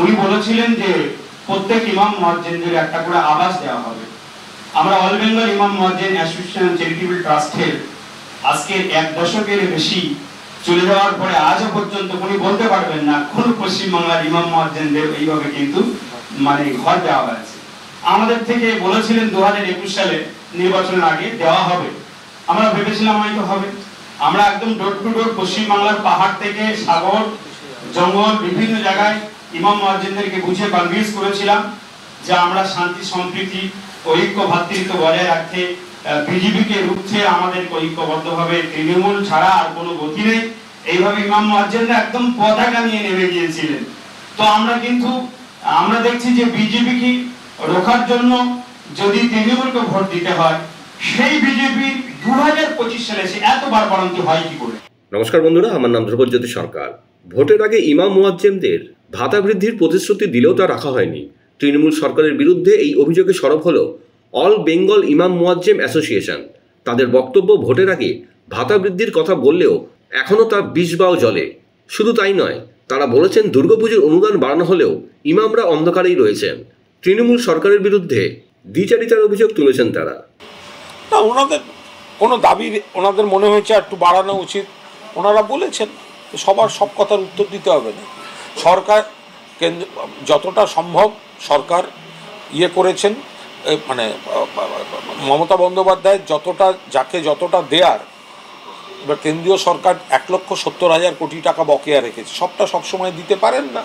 উনি বলেছিলেন যে প্রত্যেক ইমাম মুয়াজ্জিনদের একটা করে আবাস দেওয়া হবে। আমরা অল বেঙ্গল ইমাম মুয়াজ্জিন অ্যাসোসিয়েশন চ্যারিটেবল ট্রাস্টের আজকের 1 দশকের বেশি চলে যাওয়ার পরে আজও পর্যন্ত উনি বলতে পারবেন না কোন পশ্চিমবাংলার ইমাম মুয়াজ্জিনদের এইভাবে কিন্তু ঘর দেওয়া হয়েছে। আমাদের থেকে বলেছিলেন 2021 সালে নির্বাচনের আগে দেওয়া হবে, আমরা ভেবেছিলাম হয়তো হবে। আমরা একদম ডোর টু ডোর পশ্চিমবাংলার পাহাড় থেকে সাগর জঙ্গল বিভিন্ন জায়গায় ইমাম মুয়াজ্জিনদেরকে বুঝিয়ে কনভিন্স করেছিলাম যে আমরা শান্তি সম্প্রীতি ঐক্য ভ্রাতৃত্ব বজায় রাখতে বিজেপিকে রুখতে আমাদের ঐক্যবদ্ধভাবে তৃণমূল ছাড়া আর কোনো গতি নেই। এইভাবে ইমাম মুয়াজ্জিনরা একদম পতাকা নিয়ে নেমে গিয়েছিলেন। তো আমরা দেখছি যে বিজেপিকে রোখার জন্য যদি তৃণমূলকে ভোট দিতে হয়, সেই বিজেপি 2025 সালে সে এত বাড়াবাড়ন্তি হয় কি করে? নমস্কার বন্ধুরা, আমার নাম ধ্রুবজ্যোতি সরকার। ভোটের আগে ইমাম মুয়াজ্জিনদের ভাতা বৃদ্ধির প্রতিশ্রুতি দিলেও তা রাখা হয়নি। তৃণমূল সরকারের বিরুদ্ধে এই অভিযোগে সরব হলো অল বেঙ্গল ইমাম মুয়াজ্জিন অ্যাসোসিয়েশন। তাদের বক্তব্য, ভোটের আগে ভাতা বৃদ্ধির কথা বললেও এখনও তা বিষবাও জলে। শুধু তাই নয়, তারা বলেছেন দুর্গাপুজোর অনুদান বাড়ানো হলেও ইমামরা অন্ধকারেই রয়েছেন। তৃণমূল সরকারের বিরুদ্ধে দ্বিচারিতার অভিযোগ তুলেছেন তারা। না, ওনাদের কোনো দাবি ওনাদের মনে হয়েছে একটু বাড়ানো উচিত, ওনারা বলেছেন। সবার সব কথার উত্তর দিতে হবে না। সরকার যতটা সম্ভব সরকার করেছেন, মমতা বন্দ্যোপাধ্যায় যাকে যতটা দেয়ার, এবার কেন্দ্রীয় সরকার 1,70,000 কোটি টাকা বকেয়া রেখেছে, সবটা সবসময় দিতে পারেন না।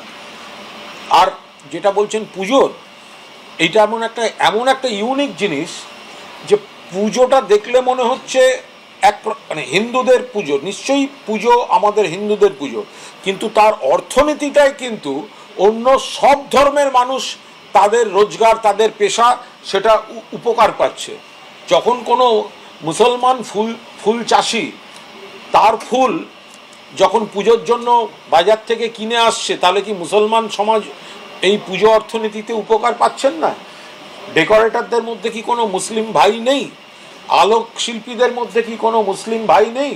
আর যেটা বলছেন পুজোর, এইটা এমন একটা ইউনিক জিনিস যে পুজোটা দেখলে মনে হচ্ছে হিন্দুদের পুজো, নিশ্চয়ই পুজো আমাদের হিন্দুদের পুজো, কিন্তু তার অর্থনীতিটাই কিন্তু অন্য সব ধর্মের মানুষ তাদের রোজগার, তাদের পেশা, সেটা উপকার পাচ্ছে। যখন কোনো মুসলমান ফুল চাষি তার ফুল যখন পুজোর জন্য বাজার থেকে কিনে আসছে, তাহলে কি মুসলমান সমাজ এই পুজো অর্থনীতিতে উপকার পাচ্ছেন না? ডেকোরেটরদের মধ্যে কি কোনো মুসলিম ভাই নেই? আলোক শিল্পীদের মধ্যে কি কোনো মুসলিম ভাই নেই?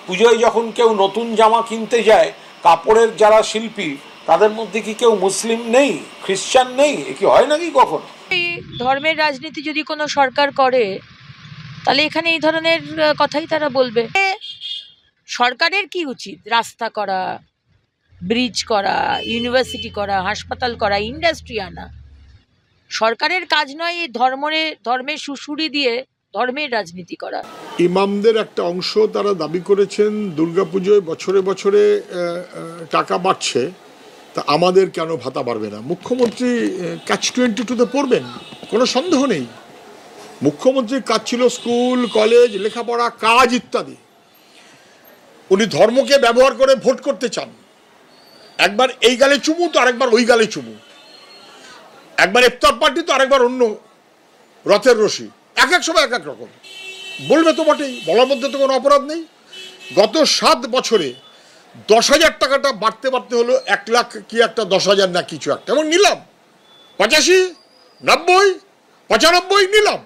পুজোয় যখন কেউ নতুন জামা কিনতে যায়, কাপড়ের যারা শিল্পী, তাদের মধ্যে কি কেউ মুসলিম নেই, খ্রিস্টান নেই? এ কি হয় নাকি কখন? এই ধর্মের রাজনীতি যদি কোনো সরকার করে, তাহলে এখানে এই ধরনের কথাই তারা বলবে। সরকারের কি উচিত? রাস্তা করা, ব্রিজ করা, ইউনিভার্সিটি করা, হাসপাতাল করা, ইন্ডাস্ট্রি আনা। সরকারের কাজ নয় এই ধর্মের সুশুরি দিয়ে ধর্মের রাজনীতি করা। ইমামদের একটা অংশ তারা দাবি করেছেন দুর্গাপুজোয় বছরে বছরে টাকা বাড়ছে, তা আমাদের কেন ভাতা বাড়বে না? মুখ্যমন্ত্রী catch-22 পড়বেন, কোনো সন্দেহ নেই। মুখ্যমন্ত্রীর কাজ ছিল স্কুল, কলেজ, লেখাপড়া, কাজ ইত্যাদি। উনি ধর্মকে ব্যবহার করে ভোট করতে চান। একবার এই গালে চুমু তো আরেকবার ওই গালে চুমু, একবার ইফতার পার্টি তো আরেকবার অন্য রথের রশি, এক সময় এক রকম বলবে তো বটেই, বলার মধ্যে তো কোনো অপরাধ নেই। গত 7 বছরে 10,000 টাকাটা বাড়তে হলো 1 লাখ কি একটা 10,000 না কিছু একটা, এবং নিলাম 85, 90, 95 নিলাম,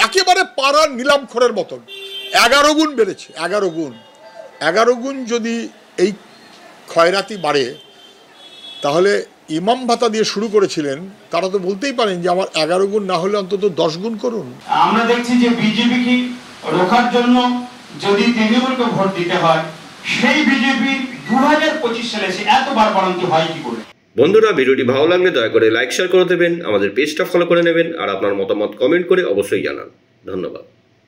একেবারে পাড়ার নিলাম খোরের মতন 11 গুণ বেড়েছে। 11 গুণ যদি এই ক্ষয়রাতি বাড়ে, তাহলে ইমাম ভাতা দিয়ে শুরু করেছিলেন, তারা তো বলতেই পারেন যে আমার 11 গুণ না হলে অন্তত 10 গুণ করুন। আমরা দেখছি যে বিজেপিকে রোখার জন্য যদি তৃণমূলকে ভোট দিতে হয়, সেই বিজেপি 2025 সালে সে এত বাড়াবাড়ন্তি হয় কি করে? বন্ধুরা, ভিডিওটি ভালো লাগলে দয়া করে লাইক শেয়ার করে দেবেন, আমাদের পেজটা ফলো করে নেবেন, আর আপনার মতামত কমেন্ট করে অবশ্যই জানান। ধন্যবাদ।